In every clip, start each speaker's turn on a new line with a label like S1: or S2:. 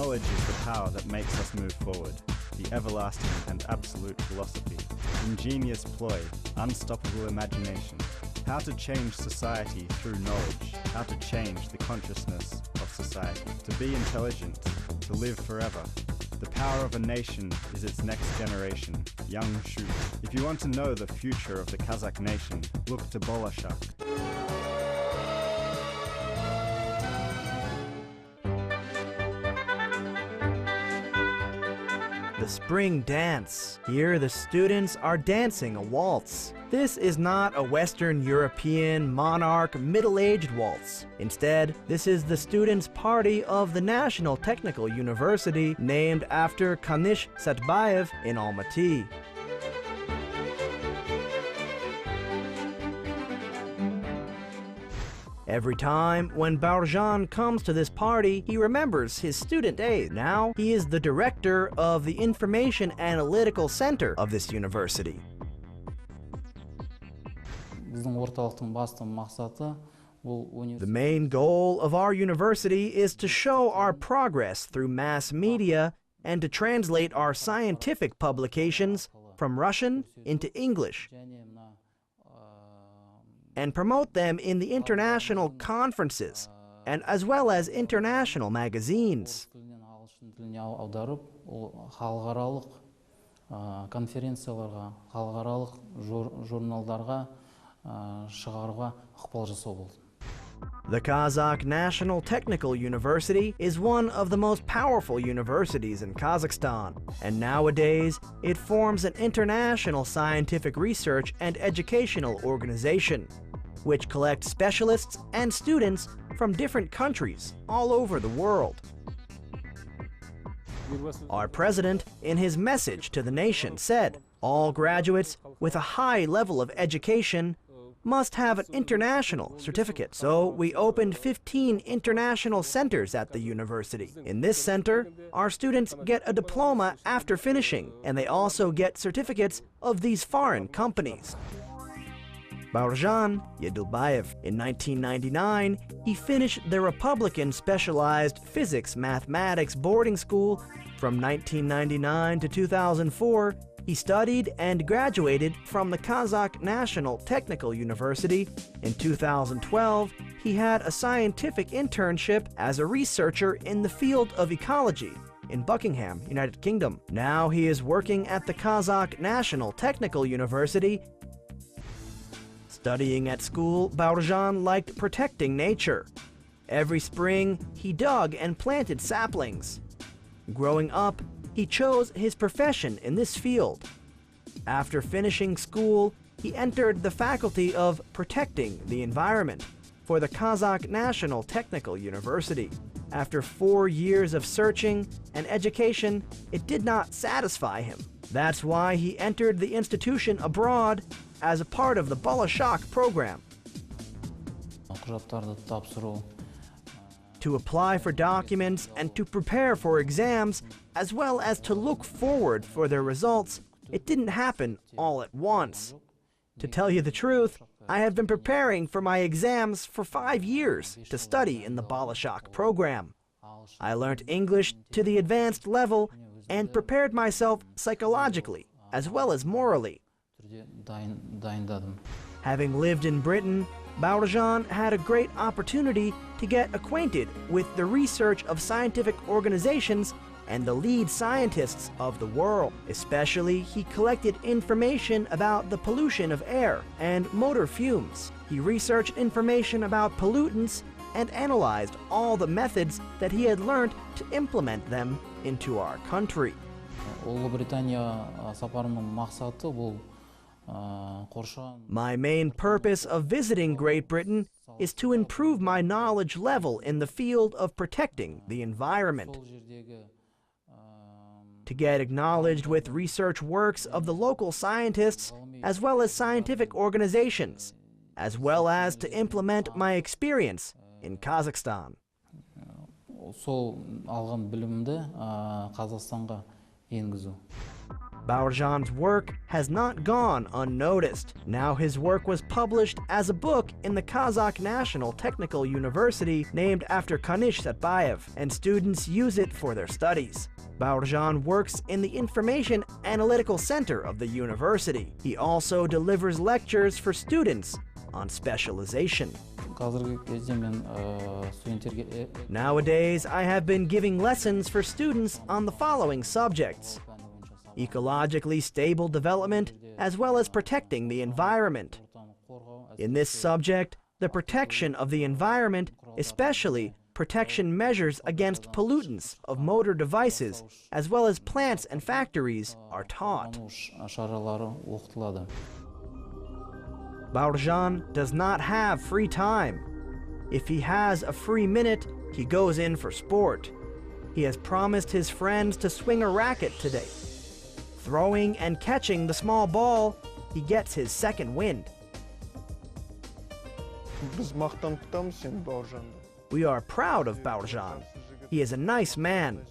S1: Knowledge is the power that makes us move forward, the everlasting and absolute philosophy, ingenious ploy, unstoppable imagination, how to change society through knowledge, how to change the consciousness of society, to be intelligent, to live forever. The power of a nation is its next generation, young shoot. If you want to know the future of the Kazakh nation, look to Bolashak.
S2: The spring dance. Here the students are dancing a waltz. This is not a Western European monarch middle-aged waltz. Instead, this is the students' party of the National Technical University named after Kanysh Satpaev in Almaty. Every time when Bauyrzhan comes to this party, he remembers his student days. Now, he is the director of the Information Analytical Center of this university. The main goal of our university is to show our progress through mass media and to translate our scientific publications from Russian into English and promote them in the international conferences and as well as international magazines. The Kazakh National Technical University is one of the most powerful universities in Kazakhstan, and nowadays it forms an international scientific research and educational organization, which collects specialists and students from different countries all over the world. Our president, in his message to the nation, said, "All graduates with a high level of education must have an international certificate." So we opened 15 international centers at the university. In this center, our students get a diploma after finishing, and they also get certificates of these foreign companies. Bauyrzhan Yedilbayev. In 1999, he finished the Republican Specialized Physics-Mathematics boarding school. From 1999 to 2004, he studied and graduated from the Kazakh National Technical University. In 2012, he had a scientific internship as a researcher in the field of ecology in Buchingham, United Kingdom. Now he is working at the Kazakh National Technical University. Studying at school, Bauyrzhan liked protecting nature. Every spring, he dug and planted saplings. Growing up, he chose his profession in this field. After finishing school, he entered the Faculty of Protecting the Environment for the Kazakh National Technical University. After 4 years of searching and education, it did not satisfy him. That's why he entered the institution abroad as a part of the Bolashak program. To apply for documents and to prepare for exams, as well as to look forward for their results, it didn't happen all at once. To tell you the truth, I have been preparing for my exams for 5 years to study in the Bolashak program. I learned English to the advanced level and prepared myself psychologically as well as morally. Having lived in Britain, Bauyrzhan had a great opportunity to get acquainted with the research of scientific organizations and the lead scientists of the world. Especially, he collected information about the pollution of air and motor fumes. He researched information about pollutants and analyzed all the methods that he had learned to implement them into our country. My main purpose of visiting Great Britain is to improve my knowledge level in the field of protecting the environment, to get acknowledged with research works of the local scientists as well as scientific organizations, as well as to implement my experience in Kazakhstan. Bauyrzhan's work has not gone unnoticed. Now his work was published as a book in the Kazakh National Technical University named after Kanysh Satpaev, and students use it for their studies. Bauyrzhan works in the Information Analytical Center of the university. He also delivers lectures for students on specialization. Nowadays, I have been giving lessons for students on the following subjects: ecologically stable development, as well as protecting the environment. In this subject, the protection of the environment, especially protection measures against pollutants of motor devices, as well as plants and factories, are taught. Bauyrzhan does not have free time. If he has a free minute, he goes in for sport. He has promised his friends to swing a racket today. Throwing and catching the small ball, he gets his second wind. We are proud of Bauyrzhan. He is a nice man.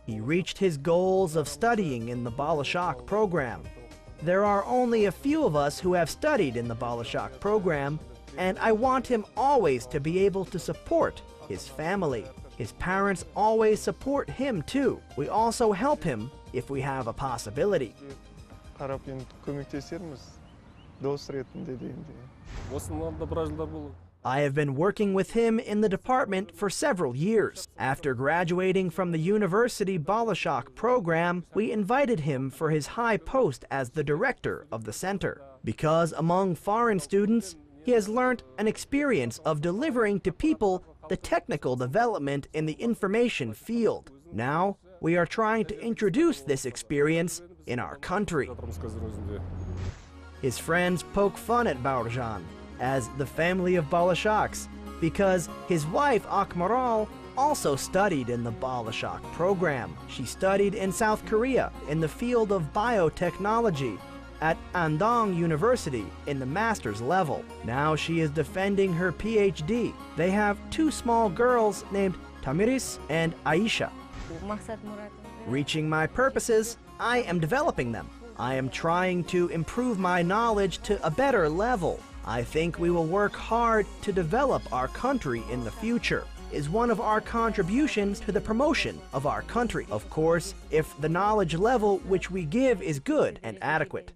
S2: He reached his goals of studying in the Bolashak program. There are only a few of us who have studied in the Bolashak program, and I want him always to be able to support his family. His parents always support him too. We also help him if we have a possibility. I have been working with him in the department for several years. After graduating from the University Bolashak program, we invited him for his high post as the director of the center. Because among foreign students, he has learnt an experience of delivering to people the technical development in the information field. Now, we are trying to introduce this experience in our country. His friends poke fun at Bauyrzhan as the family of Bolashaks because his wife Akmaral also studied in the Bolashak program. She studied in South Korea in the field of biotechnology at Andong University in the master's level. Now she is defending her PhD. They have two small girls named Tamiris and Aisha. Reaching my purposes, I am developing them. I am trying to improve my knowledge to a better level. I think we will work hard to develop our country in the future. Is one of our contributions to the promotion of our country. Of course, if the knowledge level which we give is good and adequate.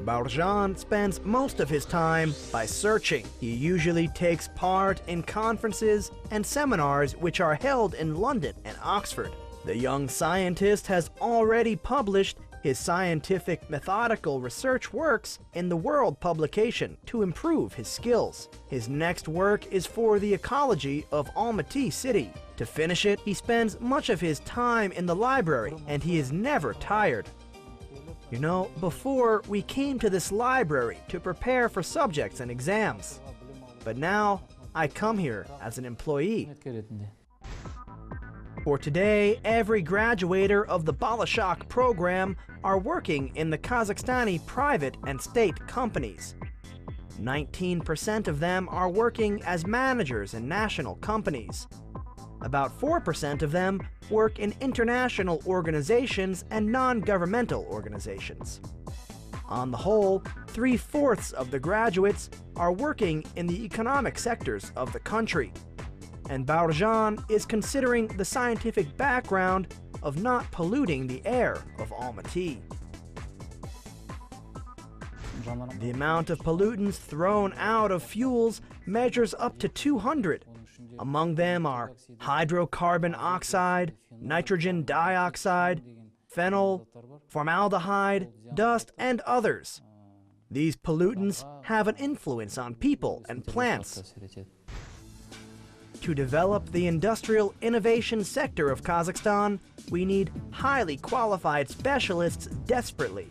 S2: Bauyrzhan spends most of his time by searching. He usually takes part in conferences and seminars which are held in London and Oxford. The young scientist has already published his scientific methodical research works in the World publication to improve his skills. His next work is for the Ecology of Almaty City. To finish it, he spends much of his time in the library, and he is never tired. You know, before we came to this library to prepare for subjects and exams, but now I come here as an employee. For today, every graduator of the Bolashak program are working in the Kazakhstani private and state companies. 19% of them are working as managers in national companies. About 4% of them work in international organizations and non-governmental organizations. On the whole, 3/4 of the graduates are working in the economic sectors of the country. And Bauyrzhan is considering the scientific background of not polluting the air of Almaty. The amount of pollutants thrown out of fuels measures up to 200. Among them are hydrocarbon oxide, nitrogen dioxide, phenol, formaldehyde, dust, and others. These pollutants have an influence on people and plants. To develop the industrial innovation sector of Kazakhstan, we need highly qualified specialists desperately.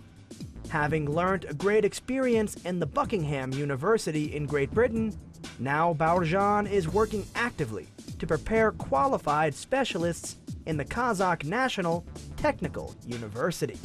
S2: Having learned a great experience in the Buckingham University in Great Britain, now Bauyrzhan is working actively to prepare qualified specialists in the Kazakh National Technical University.